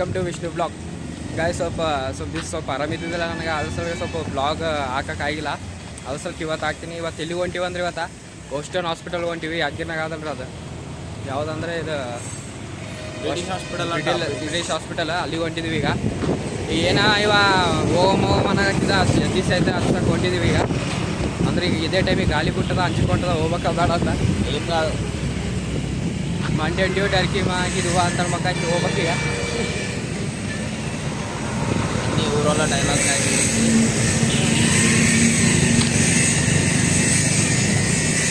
Welcome to Vishnu blog. ಗಾಯ ಸ್ವಲ್ಪ ದಿವ್ಸ ಸ್ವಲ್ಪ ಆರಾಮಿದ್ದಿಲ್ಲ ನನಗೆ, ಅದ್ರ ಸಲ ಸ್ವಲ್ಪ ಬ್ಲಾಗ್ ಹಾಕೋಕ್ಕಾಗಿಲ್ಲ. ಅದ್ರ ಸ್ವಲ್ಪ ಇವತ್ತು ಹಾಕ್ತೀನಿ. ಇವತ್ತು ಎಲ್ಲಿಗೆ ಹೊಂಟಿವಿ ಅಂದ್ರೆ ಇವತ್ತು ಗೋಸ್ಟನ್ ಹಾಸ್ಪಿಟಲ್ ಹೊಂಟಿವಿ. ಯಾದಗಿರಿನಾಗ ಅದಲ್ರಿ ಅದು ಯಾವುದಂದ್ರೆ ಇದು ಬ್ರಿಟಿಷ್ ಹಾಸ್ಪಿಟಲ್, ಅಲ್ಲಿಗೆ ಹೊಂಟಿದ್ದೀವಿ. ಈಗ ಏನೋ ಇವ ಹೋಮನ ದಿವಸ ಐತೆ ಅಂತ ಹೊಂಟಿದ್ದೀವಿ ಈಗ. ಅಂದ್ರೆ ಈಗ ಇದೇ ಟೈಮಿಗೆ ಗಾಳಿ ಬಿಟ್ಟದ ಹಂಚಿಕೊಂಡದ ಹೋಗ್ಬೇಕಾ ಬೇಡ ಅಂತ ಮಂಡ್ಯ ಡ್ಯೂಟಿ ಅರ್ಕಿ ಹಾಕಿದ್ವ ಅಂತ ಮಕ್ಕಿ ಹೋಗ್ಬೇಕೀಗ. ನೀವು ಊರಲ್ಲ ಡೈಲಾಗ್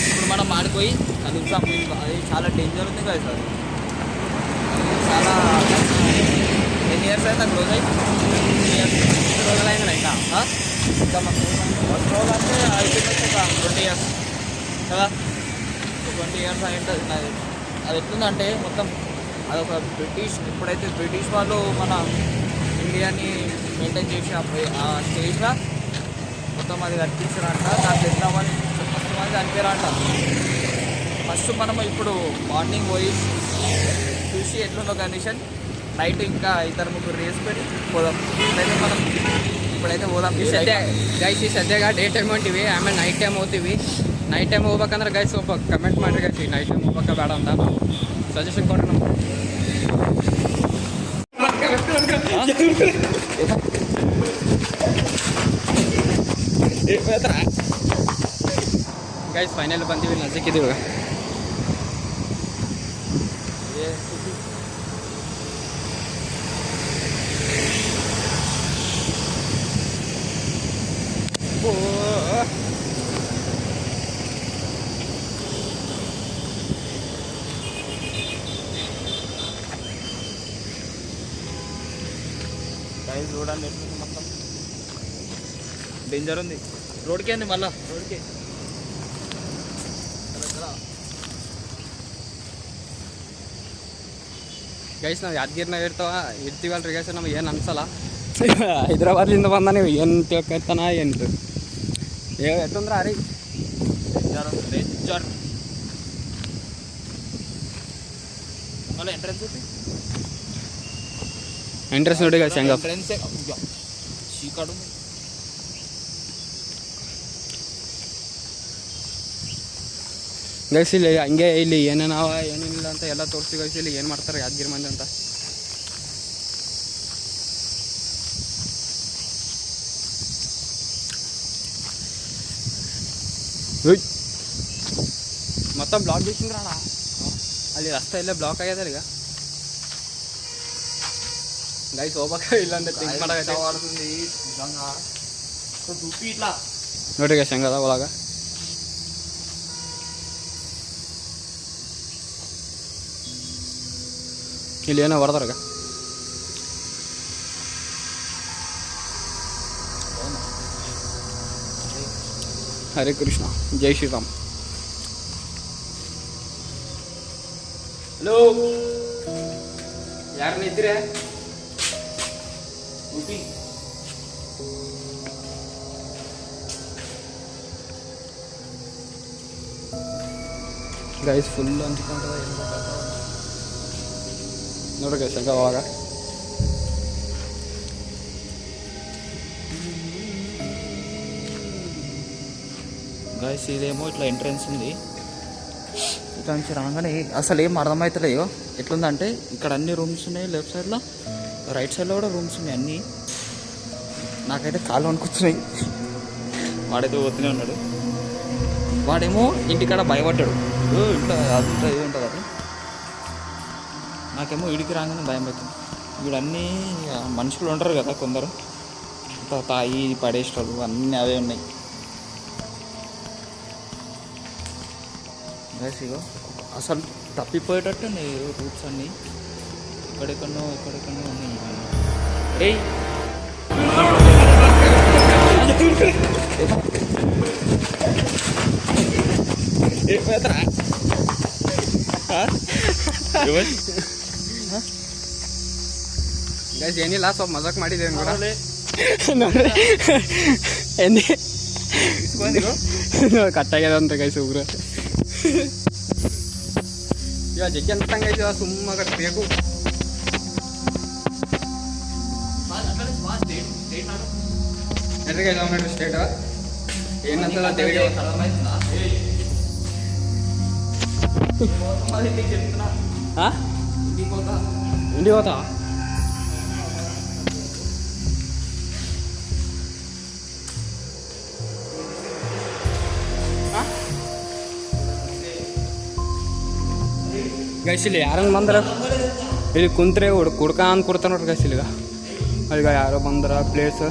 ఇప్పుడు మనం ఆడిపోయి అది ఎగ్జామ్ అది చాలా డేంజర్ ఉంది కదా సార్. చాలా ఎన్ని ఇయర్స్ అయితే క్లోజ్ అయ్యి రోజులైనా ఇంకా ఇంకా మాకు ఫస్ట్ రోజు అంటే అయిపోయింది ఒక 20 years కదా. 20 years అయి ఉంటుంది నాది. అది ఎట్లుందంటే మొత్తం అదొక ఎప్పుడైతే బ్రిటిష్ వాళ్ళు మన ఇండియాని మెయింటైన్ చేసి ఆ స్టేజ్లో మొత్తం అది కట్టించారంట. దాంట్లో ఎట్లా మంది చనిపోయారంట. ఫస్ట్ మనము ఇప్పుడు మార్నింగ్ పోయి చూసి ఎట్లుందో కండిషన్, నైట్ ఇంకా 2-3 వేసుకొని పోదాం. ఇప్పుడైతే పోదాం. ಗೈಸ್ ಈ ಸದ್ಯಗ ಡೇ ಟೈಮ್ ಹೊಂಟಿವಿ, ಆಮೇಲೆ ನೈಟ್ ಟೈಮ್ ಹೋಗ್ತೀವಿ. ನೈಟ್ ಟೈಮ್ ಹೋಗ್ಬೇಕಂದ್ರೆ ಗೈಸ್ ಸ್ವಲ್ಪ ಕಮೆಂಟ್ ಮಾಡಿರಿ ಗೈಸ್, ಈ ನೈಟ್ ಟೈಮ್ ಹೋಗ್ಬೇಕಾ ಬೇಡ ಅಂತ ಸಜೆಷನ್ ಕೊಡ್ರಿ ನಮ್ಗೆ. ಗೈಸ್ ಫೈನಲ್ ಬಂದೀವಿ, ನಜಕ್ಕಿದ್ದೀವಿ. గైస్ చూడండి ఎట్లుంది, మొత్తం డేంజర్ ఉంది. రోడ్కే అండి, మళ్ళా రోడ్కే. ಗೈಸ್ ನಾವು ಯಾದಗಿರಿನಾಗ ಇರ್ತೀವಲ್ರಿ ಗೈಸ್, ನಮ್ಗೆ ಏನು ಅನ್ಸಲ್ಲ. ಹೈದ್ರಾಬಾದ್ಲಿಂದ ಬಂದ ನೀವು ಏನು ತಿಳ್ಕೊತಾನ ಏನು ಎತ್ತಂದ್ರೆ ಅರಿ ಡೇಂಜರ್. ಮళ్ళీ ಎಂಟ್ರೆನ್ಸ್ ನೋಡಿ ಗೈಸ್ ಹೆಂಗ ಶೀಕಾಡು. ಗೈಸ್ ಇಲ್ಲಿ ಹಂಗೆ ಇಲ್ಲಿ ಏನೇನಾವ ಏನೇನಿಲ್ಲ ಅಂತ ಎಲ್ಲ ತೋರಿಸಿ ಗೈಸ್. ಇಲ್ಲಿ ಏನು ಮಾಡ್ತಾರೆ ಯಾದಗಿರಿ ಮಂದಿ ಅಂತ. మొత్తం బ్లాక్ చేసిండ్రా అది రస్తా ఇల్లే బ్లాక్ ಆಗ್ಯದ ಈಗ ಗೈಸ್. ಹೋಗ್ಬೇಕ ಇಲ್ಲಾಂದ್ರೆ ಥಿಂಕ್ ಮಾಡಾಕತ್ತೆ ನೋಡ್ರಿ ಗೈಸ್ ಹೆಂಗದ ಒಳಗ. ಇಲ್ಲಿ ಏನೋ ಬರ್ದಾರ. ಹರೇ ಕೃಷ್ಣ, ಜೈ ಶ್ರೀರಾಮ್. ಹಲೋ, ಯಾರು ನಿಂತಿರ? ಗೈಸ್ ಫುಲ್ ಅಂಚ್ಕೊಂಡದ ನೋಡ್ರಿ ಗೈಸ್ ಹಂಗ ಅವಾಗ. గైస్ ఇదేమో ఇట్లా ఎంట్రన్స్ ఉంది. ఇట్లా నుంచి రాగానే అసలు ఏం అర్థమవుతలే. ఇగో ఎట్లుందంటే ఇక్కడ అన్ని రూమ్స్ ఉన్నాయి, లెఫ్ట్ సైడ్లో రైట్ సైడ్లో కూడా రూమ్స్ ఉన్నాయి అన్నీ. నాకైతే కాళ్ళు వణుకుతున్నాయి. వాడైతే పోతూనే ఉన్నాడు. వాడేమో ఇంటికాడ భయపడ్డాడు, ఇంట్లో అంతా ఇది ఉంటుంది అది. నాకేమో ఇడికి రాగానే భయం అవుతుంది. వీడన్నీ మనుషులు ఉంటారు కదా కొందరు, తాయి పడేస్తాడు, అన్నీ అవే ఉన్నాయి. గైస్ ఇగో అసలు తప్పిపోయేటట్టు ఉన్నాయి రూట్స్ అన్నీ. ఎక్కడెక్కడో ఉన్నాయి. ఏయ్ ಗೈಸ್ ಏನಿಲ್ಲ, ಸ್ವಲ್ಪ ಮಜಾಕ್ ಮಾಡಿದ್ದೇವೆ ಕೂಡ ನೋಡ್ರಿ. ಕಟ್ಟಾಗ್ಯದ ಅಂತ ಗೈಸ್ ಉಗ್ರ. ಇವಾಗ ಜಗ್ಗಿ ಅಂತ ತಂಗೈತಿ ಸುಮ್ಮ ಬೇಕು. ఎట్లా కిలోమీటర్ స్టేట్ ఏంటంటే తెలియదు. ఇంటికి పోతా ಗೈಸಿಲಿ ಯಾರಂಗೆ ಬಂದ್ರೆ ಇಲ್ಲಿ ಕುಂತ್ರೆ ಕುಡ್ಕ ಅಂತ ಕೊಡ್ತಾನೆ ನೋಡ್ರಿ ಗೈಸಿಲಿಗ ಈಗ ಯಾರೋ ಬಂದ್ರ ಪ್ಲೇಸ್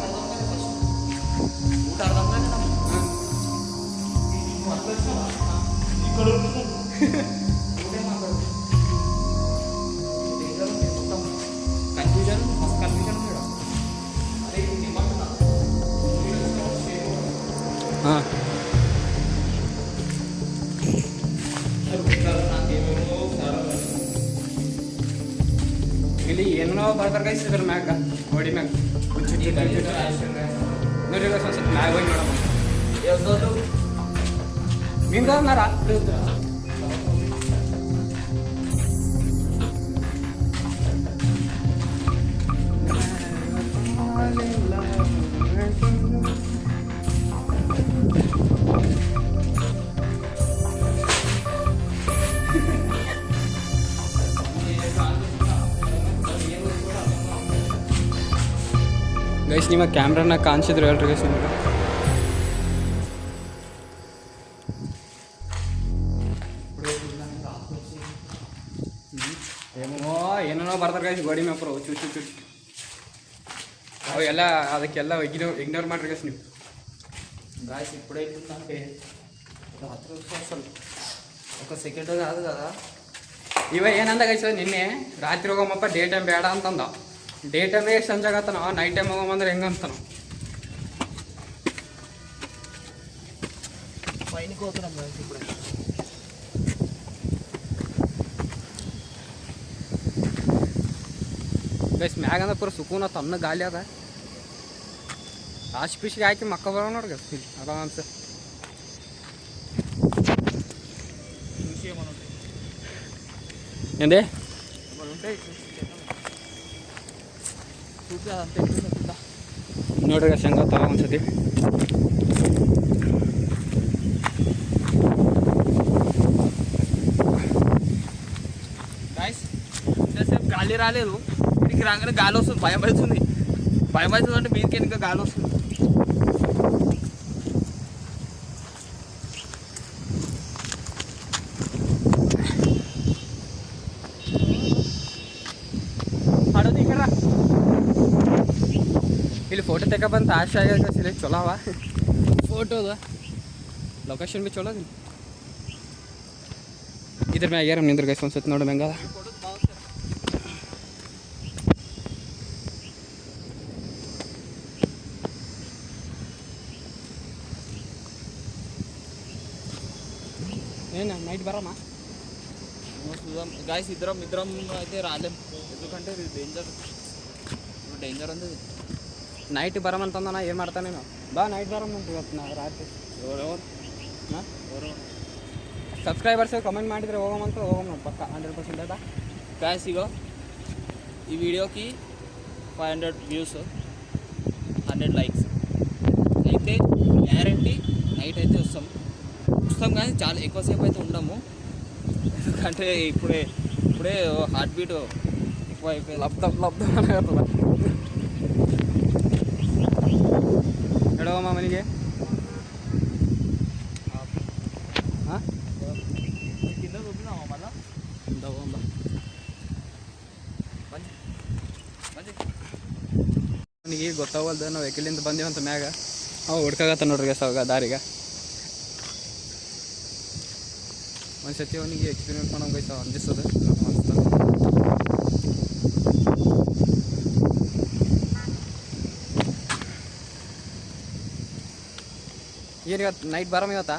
ಹಾಂ ಇಲ್ಲಿ ಏನೋ ಬರ್ತಾರೆ ಕೈಸಿದ್ರ ಮ್ಯಾಗ ಗೋಡಿ ಮ್ಯಾಗ ನೋಡ್ರಿ ಸ್ವಲ್ಪ ಮ್ಯಾಗ ಹೋಗಿ ನೋಡಮ್ಮ ನಿಮ್ದು ನಾ ರಾತ್ರಿ ಗೈಸ್ ನಿಮ್ಮ ಕ್ಯಾಮ್ರಾನ ಕಾಣಿಸಿದ್ರು ಹೇಳ್ರಿ ಗೈಸ್ ನಿಮಗೆ ಏನೇನೋ ಬರ್ತಾರೆ ಗೈಸ್ ಗೋಡಿ ಮ್ಯಾಪ್ರು ಚುಚ್ಚು ಚುಚ್ಚು ಅವು ಎಲ್ಲ ಅದಕ್ಕೆಲ್ಲ ಇಗ್ನೋರ್ ಮಾಡ್ರಿ ಗೈಸ್ ನೀವು గాయస్ ఇప్పుడే అంటే రాత్రి అసలు ఒక సెకండ్ కాదు కదా ಇವ ಏನಂದ ಗೈಸ್ ನಿನ್ನೆ ರಾತ್ರಿ ಹೋಗಮ್ಮಪ್ಪ ಡೇ ಟೈಮ್ ಬೇಡ ಅಂತಂದ ಡೇ ಟೈಮ್ ಎಷ್ಟು ಸಂಜಾಗತ್ತಾನ ನೈಟ್ ಟೈಮ್ ಹೋಗಮ್ಮಂದ್ರೆ ಹೆಂಗಂತಾನ పైనకి పోతున్నాం గాయస్ ఇప్పుడే ಗೈಸ್ ಮ್ಯಾಗ ಅಂದ್ರೆ ಪೂರ ಸುಕೂನ ತನ್ನ ಗಾಳಿ ಅದ ಆಶ್ ಪಿಶಿಗೆ ಹಾಕಿ ಮಕ್ಕ ಬರೋ ನೋಡ್ರಿ ಗೈಸ್ ಆರಾಮ್ಸೆ ఏంది ನೋಡ್ರಿ ಶಂಗ ತಗ ಒಂದ್ಸತಿ గాయస్ ఇంతసేపు గాలి రాలేదు ఇంటికి రాగానే గాలి వస్తుంది భయం అవుతుంది అంటే మీదకి ఇంకా గాలి వస్తుంది ಇಲ್ಲಿ ಫೋಟೋ ತೆಗೊಬಂತ ಆಶೆ ಆಗ್ಯಾದ ಸಿಲೆ ಚಲೋ ಅವ ಫೋಟೋದ ಲೊಕೇಶನ್ ಬಿ ಚಲೋ ಅದಿಲ್ಲ ಇದ್ರ ಮ್ಯಾಗ ಯಾರ ನಿಂದ್ರ ಗೈಸ್ ಒಂದ್ಸತಿ ನೋಡು ಹೆಂಗದ ఏనా నైట్ బరమా గాయస్ ఇద్దరం అయితే రాలేం ఎందుకంటే ఇది డేంజర్ ఉంది నైట్ బరమంటుందన్నా ఏం ఆడతా నేను బా నైట్ బరమంటు ಇವತ್ತು ರಾತ್ರಿ ఎవరెవరు ಸಬ್ಸ್ಕ್ರೈಬರ್ಸ್ ಕಾಮೆಂಟ್ ಮಾಡಿದರೆ ಹೋಗಮಂತ ಹೋಗಮ್ ನಾವು ಪಕ್ಕ 100% ಅದ గాయస్ ఇగో ఈ వీడియోకి 500 వ్యూస్ 100 లైక్స్ అయితే గ్యారంటీ నైట్ అయితే వస్తాం కానీ చాలా ఎక్కువసేపు అయితే ఉండము ఎందుకంటే ఇప్పుడే హార్ట్ బీట్ ఎక్కువ అయిపోయి లబ్ధం ఎడవమ్మా మనిಗೆ కింద చూపినామా మళ్ళా ನನಗೆ ಗೊತ್ತಾಗಲ್ದು ನಾವು ಎಲ್ಲಿಂದ ಬಂದೀವಂತ ಮ್ಯಾಗ ಅವು ಹುಡ್ಕಾಗತ್ತ ನೋಡ್ರಿ ಸಾವಾಗ ದಾರಿಗೆ ಒಂದು ಸತಿ ಅವನಿಗೆ ಎಕ್ಸ್ಪೀರಿಯನ್ಸ್ ಮಾಡೋಂಗೆ ಗೈಸ ಅನ್ಸಿಸ್ತದೆ ಅನಿಸ್ತದೆ ಏನು ಇವತ್ತು ನೈಟ್ ಬರಮ ಇವತ್ತಾ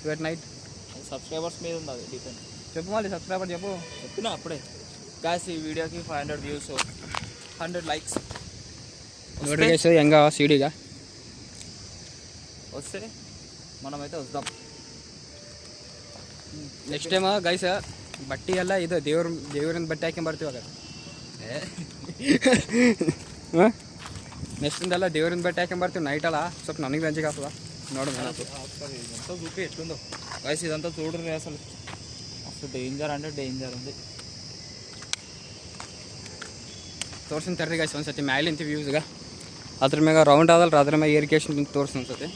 ಇವತ್ತು ನೈಟ್ సబ్స్క్రైబర్స్ మీద ఉంది అది డిపెండ్ చెప్పు మళ్ళీ సబ్స్క్రైబర్ చెప్పినా అప్పుడే గాయస్ ఈ వీడియోకి 500 వ్యూస్ 100 లైక్స్ ನೋಡ್ರಿ ಗೈಸ್ ಹೆಂಗ ಸೀಡಿಗ వస్తే మనమైతే వద్దాం ನೆಕ್ಸ್ಟ್ ಟೈಮ್ ಗೈಸ್ ಬಟ್ಟೆ ಎಲ್ಲ ಇದು ದೇವ್ರಿನ ಬಟ್ಟೆ ಹಾಕೊಂಡ್ ಬರ್ತೀವಾಗ ನೆಕ್ಸ್ಟಿಂದೆಲ್ಲ ದೇವ್ರಿಂದ ಬೆಟ್ಟ ಹಾಕೊಂಬರ್ತೀವಿ ನೈಟ್ ಅಲ್ಲ ಸ್ವಲ್ಪ ನನಗೆ ರಂಜಿಗೆ ಆಗ್ತದ ನೋಡೋಣ ಏನಾಯ್ತು. ఇదంతా చూపి ఎట్లుందో గైస్ ఇదంతా చూడరు అసలు అసలు డేంజర్ అంటే డేంజర్ ఉంది. ತೋರ್ಸಿನ ತರ್ರಿ ಗಾಯ್ಸ್ ಒಂದ್ಸತಿ ಮ್ಯಾಲಿಂತ ವ್ಯೂಸ್ಗೆ ಅದ್ರ ಮ್ಯಾಗ ರೌಂಡ್ ಆದಲ್ಲ ಅದ್ರ ಮ್ಯಾಗ ಏರಿಕೇಶನ್ ತೋರಿಸಿ ಅನ್ಸತಿ.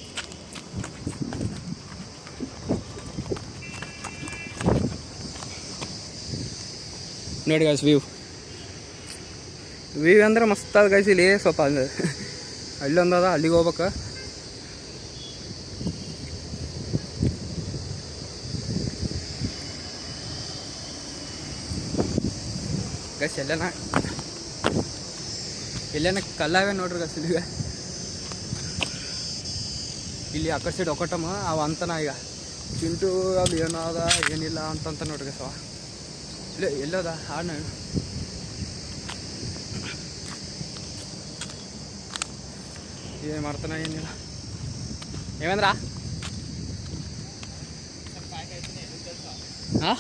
ನೋಡಿ ಗಾಯ್ಸ್ ವ್ಯೂ ಅಂದ್ರೆ ಮಸ್ತ್ ಅದ ಗಾಯ್ಸ್. ಇಲ್ಲಿ ಸ್ವಲ್ಪ ಅಲ್ಲೊಂದದ ಅಲ್ಲಿಗೆ ಹೋಗ್ಬೇಕು. ಗೈಸ್ ಎಲ್ಲೇನ ಕಲ್ಲಾವೆ ನೋಡ್ರಿ ಗೈಸ್ ಇಲ್ಲಿ ಆ ಕಡೆ ಸೈಡ್ ಒಕ್ಕಟಮ್ಮ ಅವ ಅಂತನ ಈಗ ಚಿಂಟು ಅಲ್ಲಿ ಏನದ ಏನಿಲ್ಲ ಅಂತ ನೋಡ್ರಿ ಗೈಸ್ ಅವ ಇಲ್ಲ ಎಲ್ಲದ ಹಾಡು ಏನು ಮಾಡ್ತಾನ ಏನಿಲ್ಲ ಏವಂದ್ರ ಹಾಂ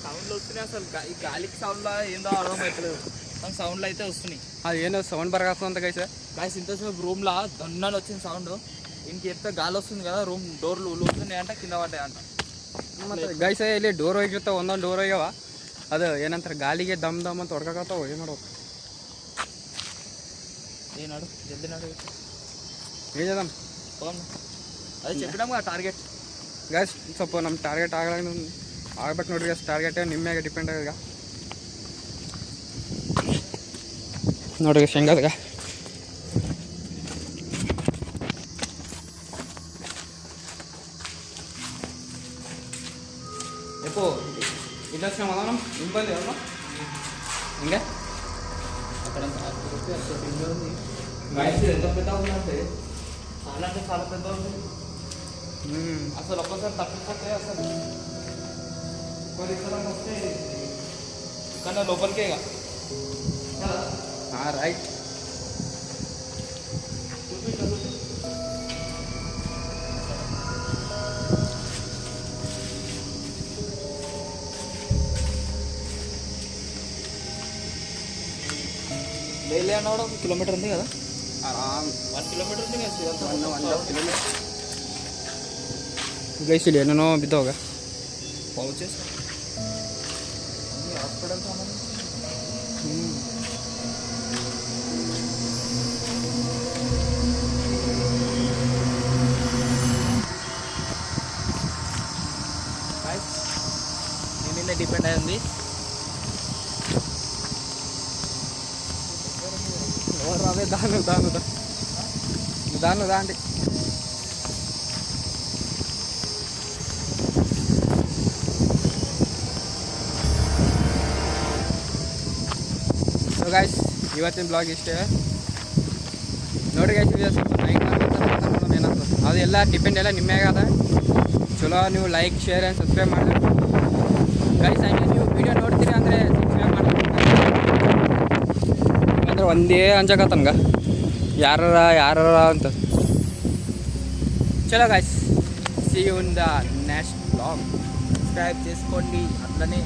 సౌండ్లు వస్తున్నాయి అసలు ఈ గాలికి సౌండ్లో ఏందో అర్థమవుతలేదు కానీ సౌండ్లు అయితే వస్తున్నాయి. అది ఏందో సౌండ్ బరగాస్తుంది అంత గైస్. గాయస్ ఇంతసేపు రూమ్లో దన్నని వచ్చిన సౌండ్ ఇంక ఎంత గాలి వస్తుంది కదా రూమ్ డోర్లు లూస్తున్నాయి అంట కింద పడ్డాయి అంట. ಮತ್ತು ಗೈಸ್ ಇಲ್ಲಿ ಡೋರ್ ಹೋಗಿರ್ತಾವ ಒಂದೊಂದು ಡೋರ್ ಹೋಗ್ಯಾವ ಅದು ಏನಂತಾರೆ ಗಾಲಿಗೆ ದಮ್ ದಮ್ ಅಂತ ಹೊಡ್ಕಾಕತ್ತಾವ. ಏನು ಮಾಡ್ಬೇಕು ఏనాడు జల్దీ నాడు ಏನ್ చేద్దాం అది చెప్పినాము కదా టార్గెట్. ಗೈಸ್ ಸ್ವಲ್ಪ ನಮ್ಮ ಟಾರ್ಗೆಟ್ ಆಗ್ಬೇಕು ನೋಡ್ರಿ ಗೈಸ್. ಟಾರ್ಗೆಟ್ ನಿಮ್ಮ ಮ್ಯಾಗೆ ಡಿಪೆಂಡ್ ಆಗ ನೋಡ್ರಿ ಗೈಸ್ ಹೆಂಗದಾಗ ಎಪ್ಪೋ ಇದಕ್ಕೆ ಮದ ನಿಮ್ಮ ಬಂದಿ ಅಮ್ಮ ಹಿಂಗೆ అక్కడ గాయస్ ఎంత పెద్ద ఉందంటే చాలా అంటే చాలా పెద్ద ఉంది అసలు ఒక్కసారి తప్పిపోతే అసలు ఇక్కడ వస్తే ఇక్కడ లోపలికే ఇక రైట్ లేలే అన్నవాడు 1 కిలోమీటర్ ఉంది కదా ಆರಾಮ್ 1 కిలోమీటర్ ఉంది కదా ఇదంతా 1.5 ಕಿಲೋಮೀಟರ್ ಗೈಸ್ ಇಲ್ಲಿ ಏನೇನೋ ಬಿದ್ದೋಗ పౌచెస్ హాస్పిటల్ సంబంధించి దీని మీద డిపెండ్ అయి ఉంది. అదే దాను దాను దాను దాండి ಸೊ ಗಾಯ್ಸ್ ಇವತ್ತಿನ ಬ್ಲಾಗ್ ಇಷ್ಟೇ ನೋಡ್ರಿ ಗಾಯ್ಸ್. ಇದು ಸ್ವಲ್ಪ ನೈಟ್ ನೋಡೋಣ ಏನಾಗ್ತದೆ ಅದು ಎಲ್ಲ ಡಿಪೆಂಡ್ ಎಲ್ಲ ನಿಮ್ಮ ಮ್ಯಾಗ ಅದ. ಚಲೋ ನೀವು ಲೈಕ್ ಶೇರ್ ಆ್ಯಂಡ್ ಸಬ್ಸ್ಕ್ರೈಬ್ ಮಾಡಿದ್ರೆ ಗೈಸ್. ಹಂಗೆ ನೀವು ವಿಡಿಯೋ ನೋಡ್ತೀರಿ ಅಂದರೆ ಸಬ್ಸ್ಕ್ರೈಬ್ ಮಾಡ್ತೀರಿ ಅಂದ್ರೆ ಒಂದೇ ಅಂಜಕತ್ತನ್ಗ ಯಾರ ಅಂತ. చలో guys see you in the next blog. Subscribe చేసుకోండి. అట్లనే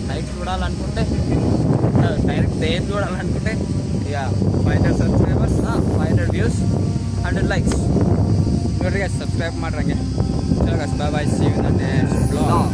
నైట్ చూడాలనుకుంటే డైరెక్ట్ డే చూడాలనుకుంటే ఇక 500 సబ్స్క్రైబర్స్ 500 వ్యూస్ 100 ಲೈಕ್ಸ್ ನೋಡ್ರಿ ಗೈಸ್ ಸಬ್ಸ್ಕ್ರೈಬ್ ಮಾಡ್ರಿ ಹಂಗೆ. ಚಲೋ ಗೈಸ್ bye bye, see you in the next blog.